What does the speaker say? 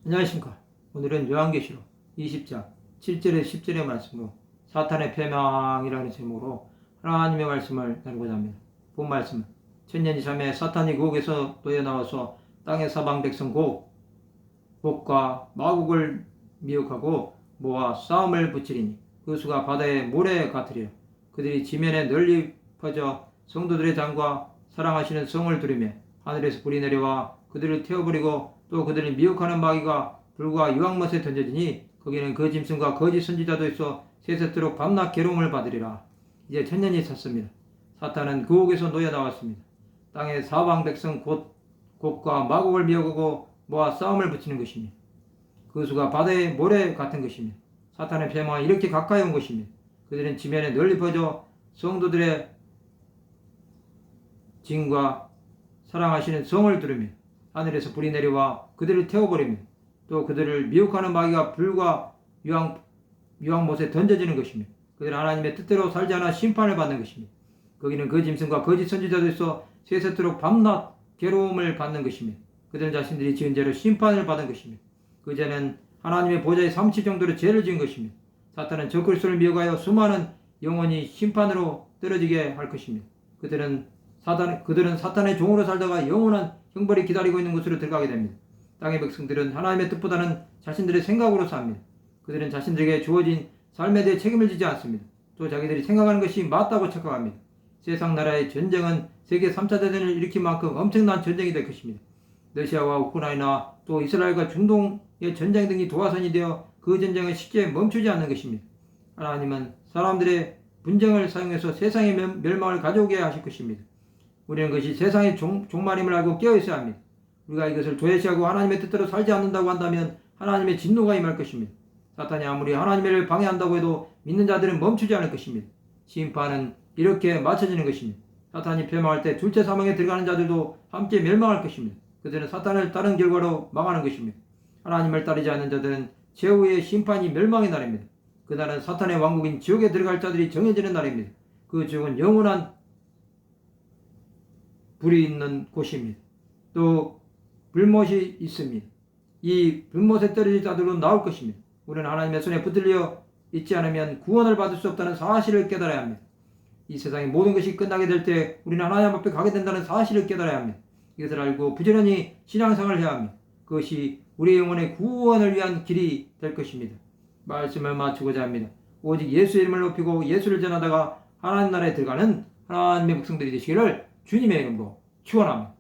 안녕하십니까. 오늘은 요한계시록 20장 7절에 10절의 말씀으로 사탄의 패망이라는 제목으로 하나님의 말씀을 나누고자 합니다. 본 말씀은 천년이 참에 사탄이 고국에서 놓여나와서 땅의 사방 백성 곡과 마곡을 미혹하고 모아 싸움을 붙이리니 그 수가 바다의 모래 같으리라. 그들이 지면에 널리 퍼져 성도들의 장과 사랑하시는 성을 두르며 하늘에서 불이 내려와 그들을 태워버리고 또 그들을 미혹하는 마귀가 불과 유황못에 던져지니 거기는 그 짐승과 거짓 선지자도 있어 세세토록 밤낮 괴로움을 받으리라. 이제 천년이 찼습니다. 사탄은 그옥에서 놓여 나왔습니다. 땅의 사방 백성 곡과 마곡을 미혹하고 모아 싸움을 붙이는 것입니다. 그 수가 바다의 모래 같은 것입니다. 사탄의 패망은 이렇게 가까이 온 것입니다. 그들은 지면에 널리 퍼져 성도들의 진과 사랑하시는 성을 두르며 하늘에서 불이 내려와 그들을 태워버립니다. 또 그들을 미혹하는 마귀가 불과 유황못에 던져지는 것입니다. 그들은 하나님의 뜻대로 살지 않아 심판을 받는 것입니다. 거기는 그 짐승과 거짓 선지자도 있어 세세토록 밤낮 괴로움을 받는 것입니다. 그들은 자신들이 지은 죄로 심판을 받은 것입니다. 그 죄는 하나님의 보좌에 30 정도로 죄를 지은 것입니다. 사탄은 저 그리스도를 미혹하여 수많은 영혼이 심판으로 떨어지게 할 것입니다. 그들은 사탄의 종으로 살다가 영원한 형벌이 기다리고 있는 곳으로 들어가게 됩니다. 땅의 백성들은 하나님의 뜻보다는 자신들의 생각으로 삽니다. 그들은 자신들에게 주어진 삶에 대해 책임을 지지 않습니다. 또 자기들이 생각하는 것이 맞다고 착각합니다. 세상 나라의 전쟁은 세계 3차 대전을 일으킨 만큼 엄청난 전쟁이 될 것입니다. 러시아와 우크라이나 또 이스라엘과 중동의 전쟁 등이 도화선이 되어 그 전쟁은 쉽게 멈추지 않는 것입니다. 하나님은 사람들의 분쟁을 사용해서 세상의 멸망을 가져오게 하실 것입니다. 우리는 그것이 세상의 종말임을 알고 깨어있어야 합니다. 우리가 이것을 도외시하고 하나님의 뜻대로 살지 않는다고 한다면 하나님의 진노가 임할 것입니다. 사탄이 아무리 하나님의 일을 방해한다고 해도 믿는 자들은 멈추지 않을 것입니다. 심판은 이렇게 맞춰지는 것입니다. 사탄이 패망할 때 둘째 사망에 들어가는 자들도 함께 멸망할 것입니다. 그들은 사탄을 따른 결과로 망하는 것입니다. 하나님을 따르지 않는 자들은 최후의 심판이 멸망의 날입니다. 그날은 사탄의 왕국인 지옥에 들어갈 자들이 정해지는 날입니다. 그 지옥은 영원한 불이 있는 곳입니다. 또 불못이 있습니다. 이 불못에 떨어질 자들로 나올 것입니다. 우리는 하나님의 손에 붙들려 있지 않으면 구원을 받을 수 없다는 사실을 깨달아야 합니다. 이 세상의 모든 것이 끝나게 될 때 우리는 하나님 앞에 가게 된다는 사실을 깨달아야 합니다. 이것을 알고 부지런히 신앙생활을 해야 합니다. 그것이 우리의 영혼의 구원을 위한 길이 될 것입니다. 말씀을 마치고자 합니다. 오직 예수의 이름을 높이고 예수를 전하다가 하나님 나라에 들어가는 하나님의 백성들이 되시기를 주님의 이름으로 축원합니다.